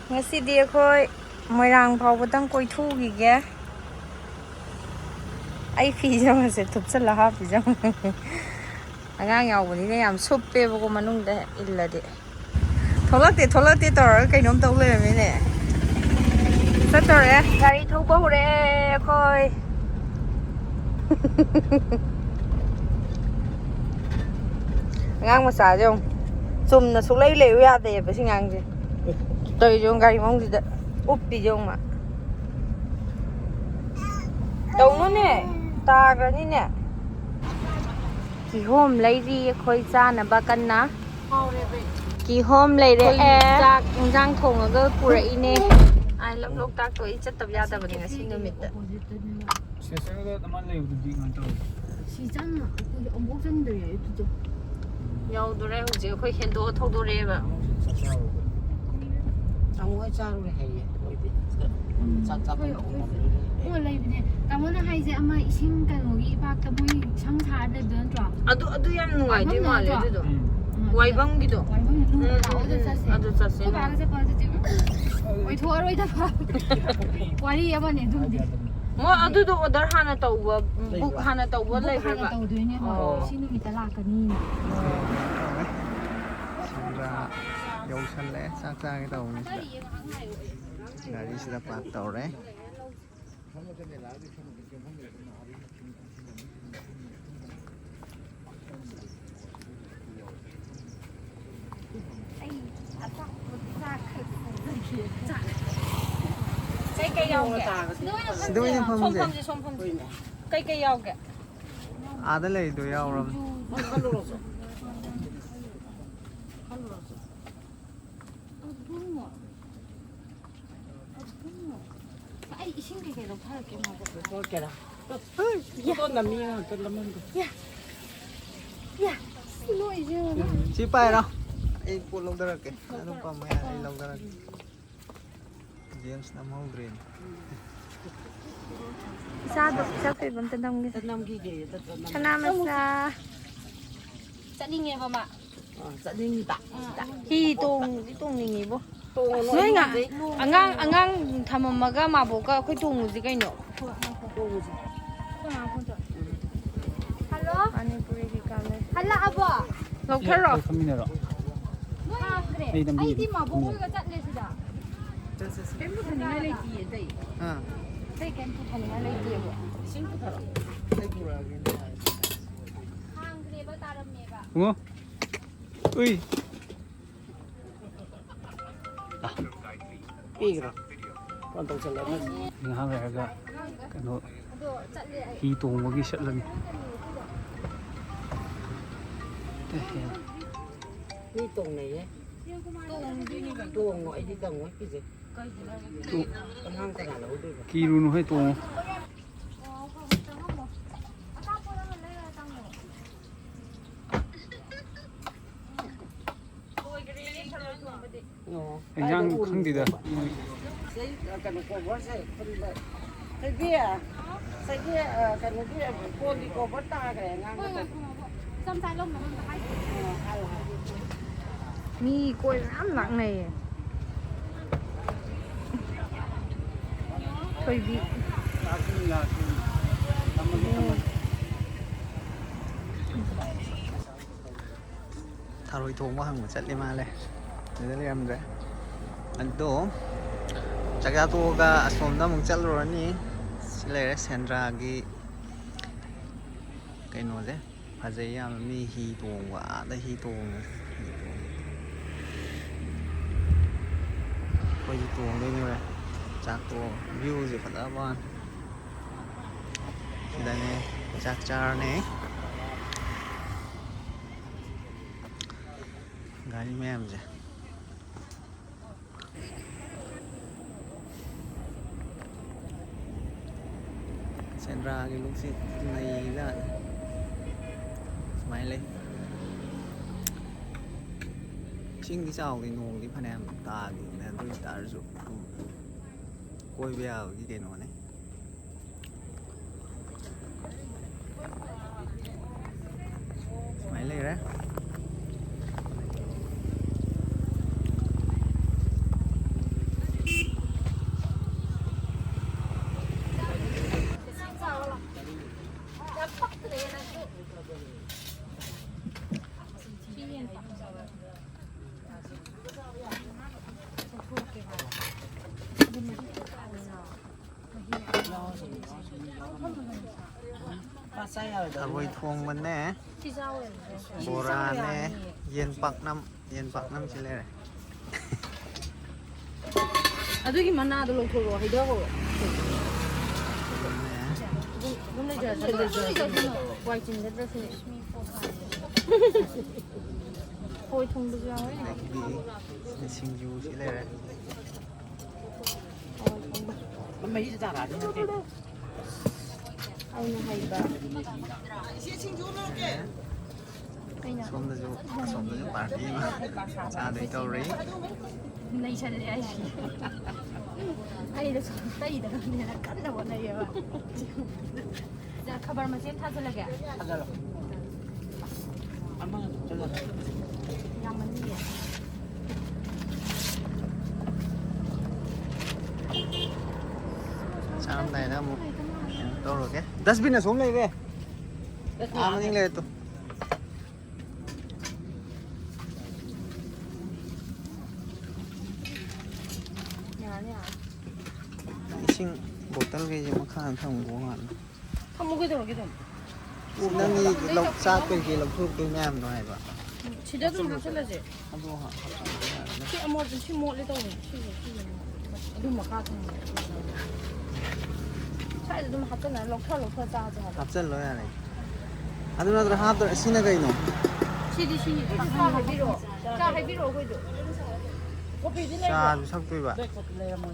Ngasi dia koi moirang phau batang koi thu gi ge. Ai phi jam se thup cha la ha phi jam. Angang yaw bani ne yam sup pe ba ko manung da illa de. Tholak te tor kai nom tau le me ne. Sa tor e gari thau ba hore koi. Angang ma sa jong. Chum na su lai le ya de ba sing ang je. Tôi dùng gari mong gì đó úp đi dùng mà đâu nó nè ta cái này nè kỳ hôm lấy gì khơi cha nè ba cân ná kỳ hôm lấy đấy cha giang thùng ở cái củ rẫy nè ai lóc lóc tác tôi chất tập gia tập vào ngày sinh nhật đó nhau đồ này không chỉ khơi hiện đồ thâu đồ này mà Ông ấy sao rồi hay vậy? Sao ôi lấy bên này, cảm ơn hai chị em ấy xin cái người bác cái buổi sáng thái để đến chỗ. Ado yang nuai di mana itu? Wai bang gitu. Wai bang itu Ado sase. Kau bagai siapa tu? Wai tua rồi dah. Wai apa ni tu? Mo ado tu order hana tahu book hana tahu lagi berapa? Hana tahu tu ni. Sini kita lah kan ni. Sendra dâu xanh lẽ xa xa cái tàu này là đi sẽ đạp tàu đấy cây dâu kìa. đôi nhân phong gì cây dâu kìa. à đấy là đôi dâu rồi Isin cái đó phải cái nào vậy? thôi kìa nào con làm miếng con làm miếng Lôi chưa? chị phải đâu anh phụ lông ra kìa nó còn mày anh lông ra James năm hông green Sa phải bấm tên đông gì Sana masa Sẽ đi nghe vào mà. sẽ đi nghỉ tạ hi tung ni bo. Noi nga angang thamamaga maboka khoi tung ji kai no. Hello? Ani puri ki kale. Hello abo. Loktak ro. Ai đi mà bố cái trận này gì đó? Kem bu thani ngai lai ti dai. Dai kem bu thani ngai lai ti bo. Sing bu tharo. Hang cái bác ta đâm mẹ cả. đúng không ui con tàu sẽ lớn những hàng này là cái nó hi tùng một cái sợi lưng đi tuồng này ấy tuồng ngoại đi tuồng ngoại cái gì con hang cái nào đâu được kỳ luôn nó hay tùng anh đang không đi được cái nó có vớt sai cái kia cái nó kia con đi có vớt ta cái này ngang Xong sai lông mà không phải. Mi koi ram nặng này. Thôi bị. thà rồi thùng quá hàng một chất đi mà này để em đấy anh đó chắc là tôi ga xong đó mình chất rồi nhỉ lấy Sendra cái nó đấy phải dây em mi hi tuồng quá đây hi tuồng coi hi tuồng đây như này chắc tuồng view gì phải đó bạn thì đây này chắc char này gari mem je Sendra cái lúc xí này ra máy lên xin cái sau cái nồi cái phần em ta thì nên tôi ta rồi coi bây giờ cái nồi này máy lên đấy Tharoi thong man ne. ที่เจ้าเอง Bora ne. Yen pak nam chi le. അതുകി മനാദ ലോക്കോ ഹിദോ 근데 저 와이팅 됐어. 거의 통도잖아. Di singju chi le. Mấy giờ ra đi nè. 아이는 하이바. Som da jo party ma. Cha dei Kauri. Nay chale ai. 아니 나 따이다 내가 깐다 원해요. 자 카바르 마신 타슬라게. Agak. Amang jalan. 양만이야. Sao hôm nay nó mua đâu rồi cái dustbin là xuống đây đi mà nhanh lên tụ sinh bột tao cái gì mà khăn thằng của hắn 한 목에 들어오기도. đang đi lộc xa bên kia lộc thuốc bên em rồi vậy 진짜 좀 하실래지? anh vô hả 치 뭐좀 치 몰리도 치. 이거 뭐 가서. 차이도 좀 하잖아. loktak 짜지 하. hấp dẫn rồi này anh nói là hấp rồi xin cái nó 시디 시니. 차 해비로. 차 해비로 그죠? cha sắc tươi vậy Đây có lẽ mà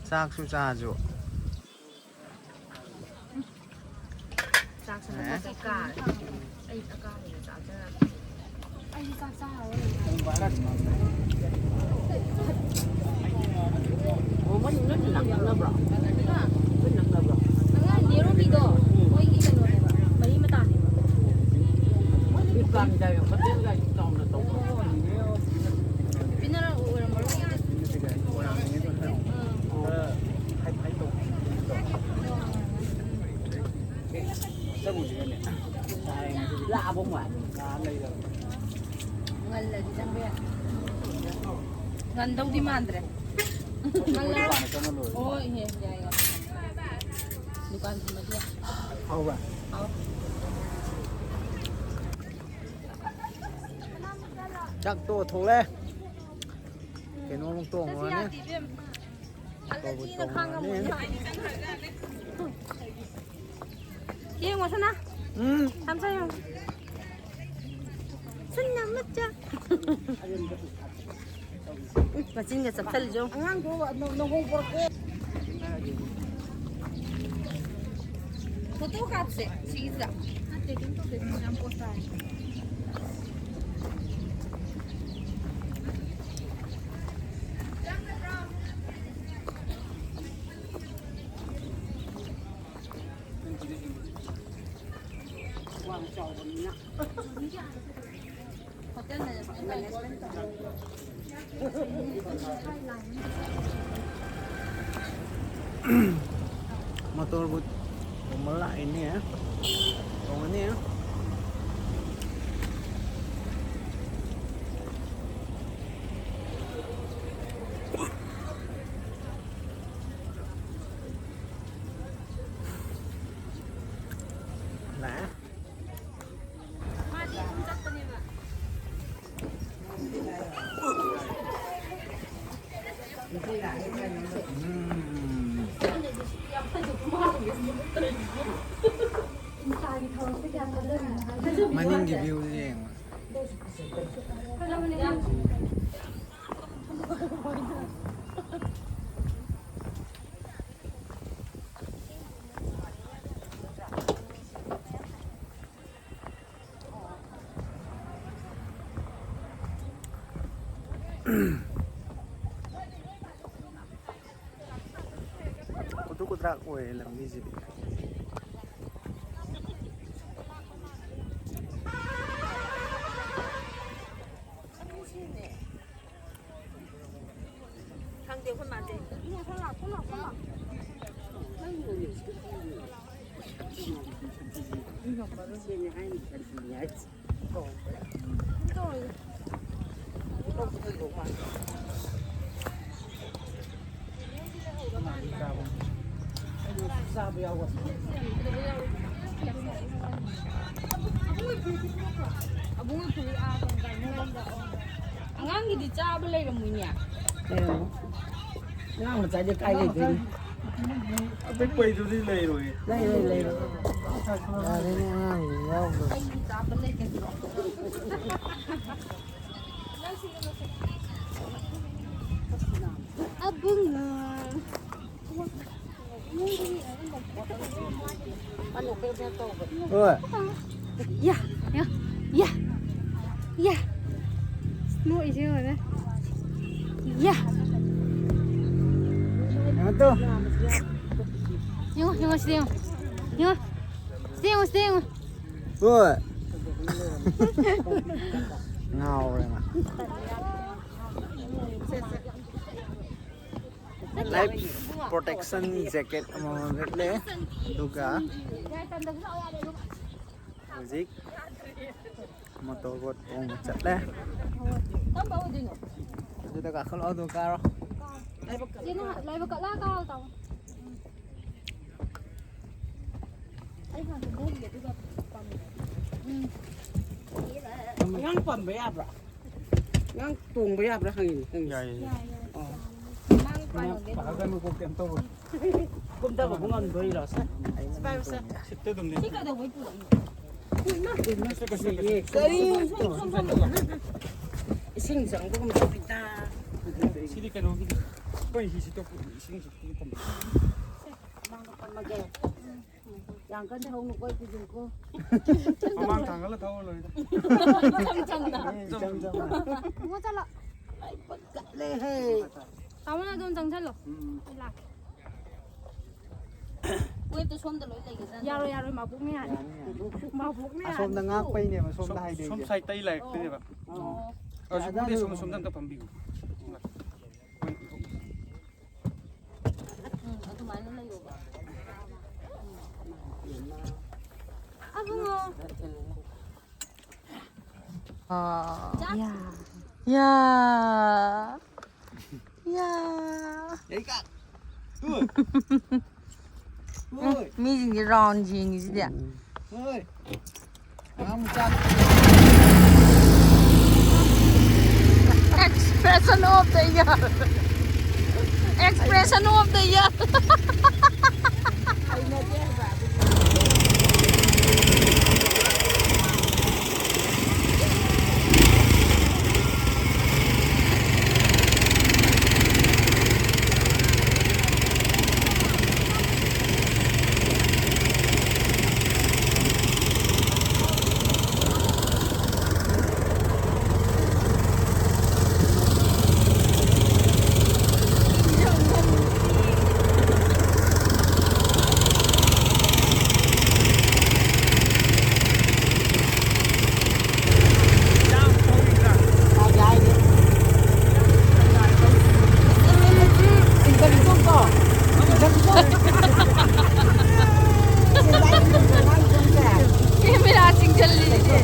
sắc su cha rồi 짝스 아까 아이 아까 짜자. 아이 짜자. Ủa mấy nó nặng lắm rồi. Nó nặng lắm rồi. 내가 내로미도 뭐 이게 뭐 많이 맞다. Biết làm gì đâu, có tiếng cái trong là tốt. 비나라 오라 뭐 Lạ bông ngoại. ngalala di sampe. Ngan daw di mandre. Ngalala. Oh, iya iya. Dukan sama dia. hầu vậy chắc tôi thổ lên cái nó lông tông rồi nhé 알레지는 강한 거 얘 와서나? 감사해요. 손님 맞자. 맛있는 게 쌉살이죠. Ăn của nó không có cái. 저도 같이 시기자. 한테 좀더 되면 안 보다. Quang trầu nhá. motor buat melak ini ya tong ini ya lạ maning review gì em Untuk kutrak gue làm cái gì Sao bây giờ Cha bên đây là mùi nhẹ. Đây rồi. Ngang mà chạy đi cay cái gì? Biết quay tôi đi lề rồi. Đây rồi. À, đây ngang thì nhau rồi. Cha bên đây kìa. Abang. Ôi, Dạ, dạ, dạ, dạ. Nuôi chưa rồi đấy. Dạ. nó tu. Nhưng mà Still. Ôi. Ngầu rồi mà. Life protection jacket ama vetle duga music motor boat ong chatle kita ka khalo du ka ro Lại vào cỡ lá cao tao. Ngang phẩm với áp rồi. Ngang tuồng với áp rồi hàng gì? Dạ. Mang phải Bà gần một cuộc tiệm tôi. Cũng đâu cũng ngon với rồi sao? Phải sao? Xịt tới đồng Cái đầu với tuổi. Sinh sống cũng không bị ta. Xịt đi cái đó. Quay xịt tôi cũng xịt tầm. Mang nó con mà kìa. Chẳng cần không nó quay cái dùng cô. Mang thằng đó là thôi rồi. Chăm nào. Mua cho lọ. Lê hề. Tao muốn 좀 정찰로. 일라. Quên tôi xôm tôi lỗi lầy cái 야로 막 복내 아니. 막 복내 à som đang ngáp quay nè mà som hai Xôm đường say tay lẹt thế vậy. Ở chỗ đây xôm đang tập phẩm biểu. Ở tôi máy nó lầy rồi. 아붕어. 야. đấy cả Mi gì ròn gì gì đấy. ơi không chặt Expression of the year. Expression of the year. Camera single लीजिए.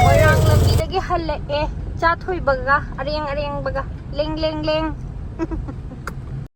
Orang lagi lagi halek cha thui baga, areng baga, leng.